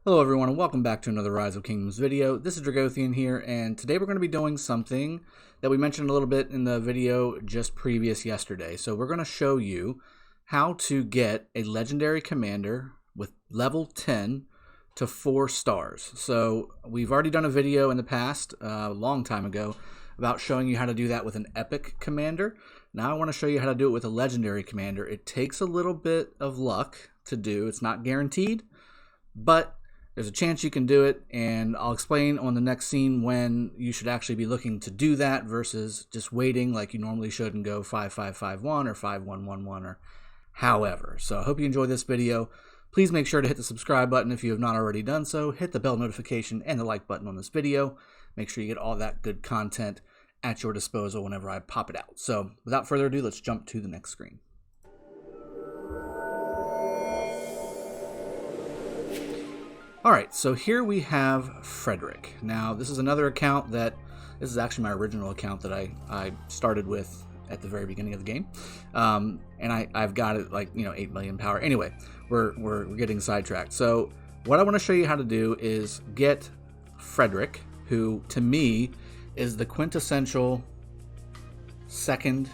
Hello everyone and welcome back to another Rise of Kingdoms video. This is Dragothien here, and today we're going to be doing something that we mentioned a little bit in the video just previous yesterday. So we're going to show you how to get a legendary commander with level 10 to 4 stars. So we've already done a video in the past, a long time ago, about showing you how to do that with an epic commander. Now I want to show you how to do it with a legendary commander. It takes a little bit of luck to do. It's not guaranteed, but there's a chance you can do it, and I'll explain on the next scene when you should actually be looking to do that versus just waiting like you normally should and go 5-5-5-1 or 5-1-1-1 or however. So I hope you enjoyed this video. Please make sure to hit the subscribe button if you have not already done so. Hit the bell notification and the like button on this video. Make sure you get all that good content at your disposal whenever I pop it out. So without further ado, let's jump to the next screen. Alright, so here we have Frederick. Now, this is another account this is actually my original account that I started with at the very beginning of the game. And I've got it like, 8 million power. Anyway, we're getting sidetracked. So what I want to show you how to do is get Frederick, who to me is the quintessential second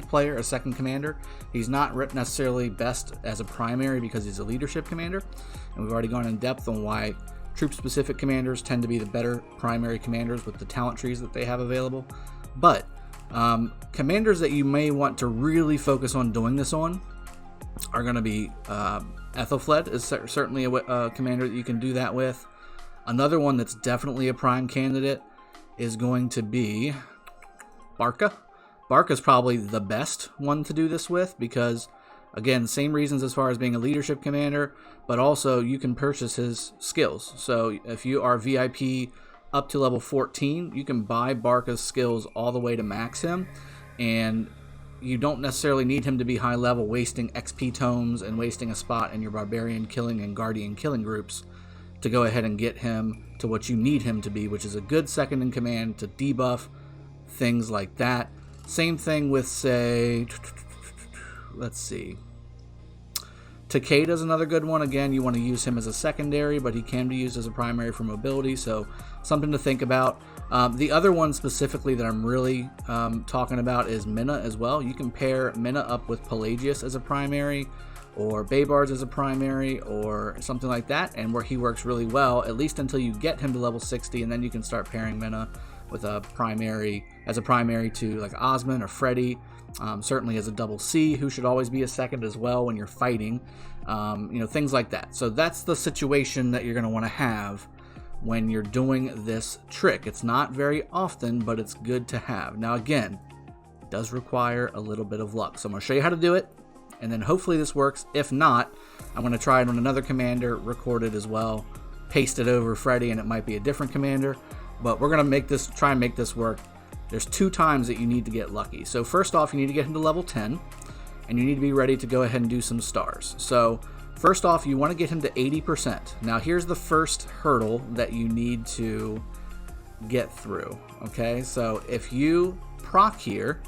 player, a second commander. He's not necessarily best as a primary because he's a leadership commander, and we've already gone in depth on why troop-specific commanders tend to be the better primary commanders with the talent trees that they have available. But commanders that you may want to really focus on doing this on are going to be Ethelfled is certainly a commander that you can do that with. Another one that's definitely a prime candidate is going to be Barca. Barca is probably the best one to do this with because, again, same reasons as far as being a leadership commander, but also you can purchase his skills. So if you are VIP up to level 14, you can buy Barca's skills all the way to max him, and you don't necessarily need him to be high level, wasting XP tomes and wasting a spot in your barbarian killing and guardian killing groups to go ahead and get him to what you need him to be, which is a good second in command to debuff things like that. Same thing with, say, let's see, Takeda's another good one. Again, you want to use him as a secondary, but he can be used as a primary for mobility, so something to think about. The other one specifically that I'm really talking about is Minna as well. You can pair Minna up with Pelagius as a primary, or Baybards as a primary, or something like that, and where he works really well, at least until you get him to level 60, and then you can start pairing Minna with a primary to like Osmond or Freddy, certainly as a double C, who should always be a second as well when you're fighting, things like that. So that's the situation that you're going to want to have when you're doing this trick. It's not very often, but it's good to have. Now again, it does require a little bit of luck. So I'm going to show you how to do it, and then hopefully this works. If not, I'm going to try it on another commander, record it as well, paste it over Freddy, and it might be a different commander. But we're going to try and make this work. There's 2 times that you need to get lucky. So first off, you need to get him to level 10, and you need to be ready to go ahead and do some stars. So first off, you want to get him to 80%. Now here's the first hurdle that you need to get through. Okay, so if you proc here,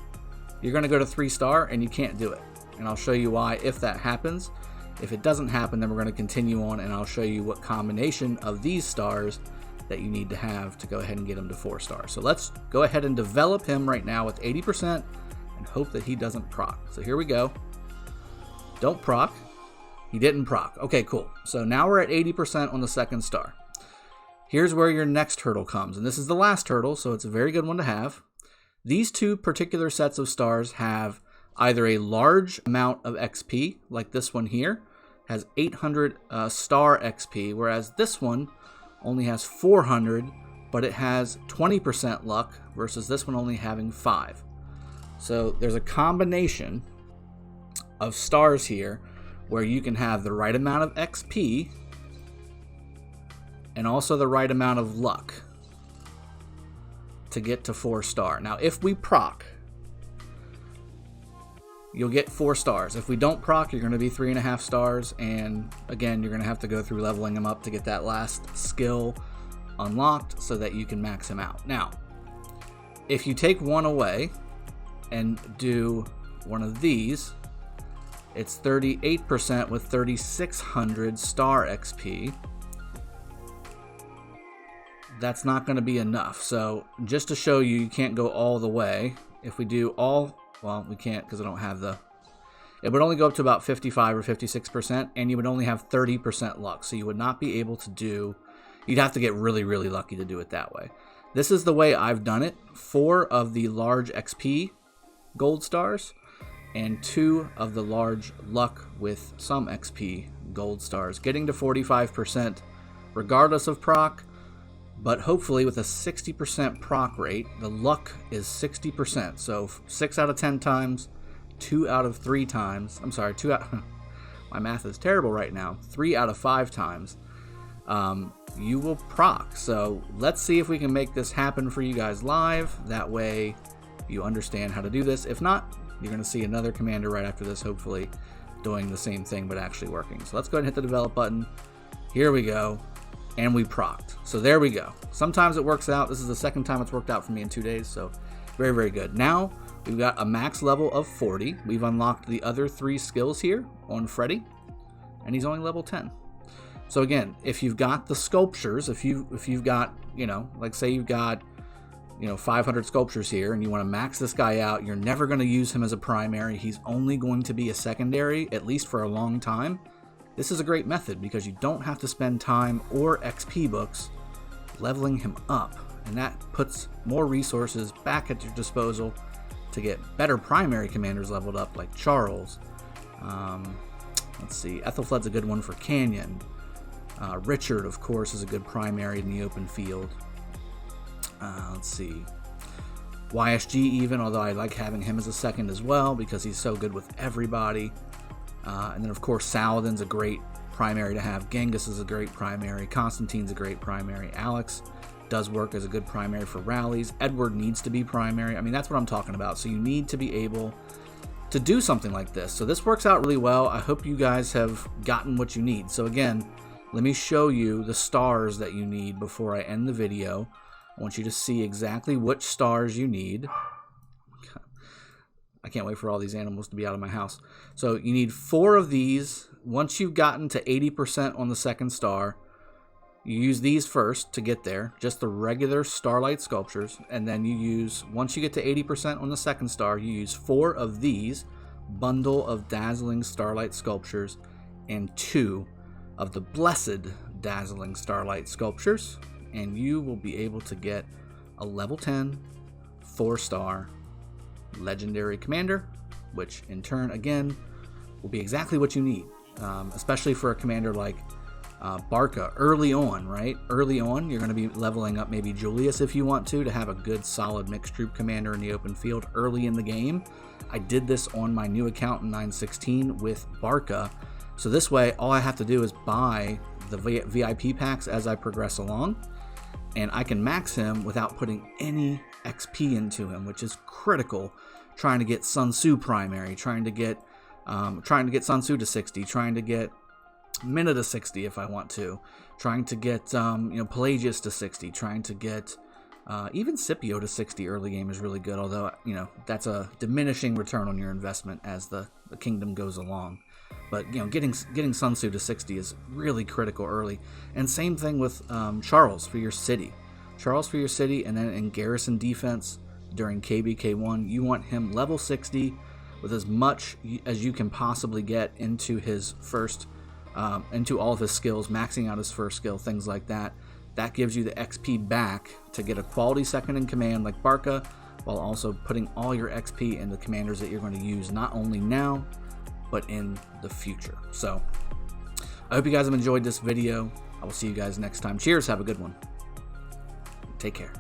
you're going to go to 3-star, and you can't do it. And I'll show you why if that happens. If it doesn't happen, then we're going to continue on, and I'll show you what combination of these stars that you need to have to go ahead and get him to 4 stars. So let's go ahead and develop him right now with 80% and hope that he doesn't proc. So here we go. Don't proc. He didn't proc. Okay, cool. So now we're at 80% on the 2nd star. Here's where your next hurdle comes, and this is the last hurdle, so it's a very good one to have. These 2 particular sets of stars have either a large amount of XP, like this one here, has 800 star XP, whereas this one only has 400, but it has 20% luck versus this one only having 5. So there's a combination of stars here where you can have the right amount of XP and also the right amount of luck to get to 4-star. Now if we proc, you'll get 4 stars. If we don't proc, you're going to be 3.5 stars, and again, you're going to have to go through leveling him up to get that last skill unlocked so that you can max him out. Now, if you take one away and do one of these, It's 38% with 3,600 star XP. That's not going to be enough. So just to show you, you can't go all the way. If we do all, well, we can't because I don't have the... It would only go up to about 55 or 56%, and you would only have 30% luck. So you would not be able to do... You'd have to get really, really lucky to do it that way. This is the way I've done it. 4 of the large XP gold stars, and 2 of the large luck with some XP gold stars. Getting to 45% regardless of proc, but hopefully with a 60% proc rate. The luck is 60%, so 6 out of 10 times, 2 out of 3 times. I'm sorry, 2 out... My math is terrible right now. 3 out of 5 times. You will proc. So let's see if we can make this happen for you guys live. That way you understand how to do this. If not, you're going to see another commander right after this, hopefully doing the same thing but actually working. So let's go ahead and hit the develop button. Here we go. And we procced. So there we go. Sometimes it works out. This is the second time it's worked out for me in 2 days. So very, very good. Now we've got a max level of 40. We've unlocked the other 3 skills here on Freddy. And he's only level 10. So again, if you've got the sculptures, if you've got, you know, like say you've got, you know, 500 sculptures here and you want to max this guy out, you're never going to use him as a primary. He's only going to be a secondary, at least for a long time. This is a great method because you don't have to spend time or XP books leveling him up. And that puts more resources back at your disposal to get better primary commanders leveled up, like Charles. Let's see, Ethelflaed's a good one for Canyon. Richard, of course, is a good primary in the open field. Let's see. YSG even, although I like having him as a second as well because he's so good with everybody. And then, of course, Saladin's a great primary to have. Genghis is a great primary. Constantine's a great primary. Alex does work as a good primary for rallies. Edward needs to be primary. I mean, that's what I'm talking about. So you need to be able to do something like this. So this works out really well. I hope you guys have gotten what you need. So again, let me show you the stars that you need before I end the video. I want you to see exactly which stars you need. I can't wait for all these animals to be out of my house. So you need 4 of these. Once you've gotten to 80% on the second star, you use these first to get there, just the regular starlight sculptures, and then you use, once you get to 80% on the second star, you use 4 of these bundle of dazzling starlight sculptures and 2 of the blessed dazzling starlight sculptures, and you will be able to get a level 10 4-star legendary commander, which in turn again will be exactly what you need, especially for a commander like Barca early on, right? Early on, you're going to be leveling up maybe Julius if you want to have a good solid mixed troop commander in the open field early in the game. I did this on my new account in 916 with Barca. So this way, all I have to do is buy the VIP packs as I progress along, and I can max him without putting any XP into him, which is critical. Trying to get Sun Tzu primary, trying to get Sun Tzu to 60, trying to get Minna to 60 if I want to, trying to get Pelagius to 60, trying to get even Scipio to 60 early game is really good. Although that's a diminishing return on your investment as the kingdom goes along. But getting Sun Tzu to 60 is really critical early. And same thing with Charles for your city. Charles for your city, and then in garrison defense during KBK1, you want him level 60 with as much as you can possibly get into his first, into all of his skills, maxing out his first skill, things like that. That gives you the XP back to get a quality second in command like Barca, while also putting all your XP into commanders that you're going to use not only now, but in the future. So I hope you guys have enjoyed this video. I will see you guys next time. Cheers, have a good one. Take care.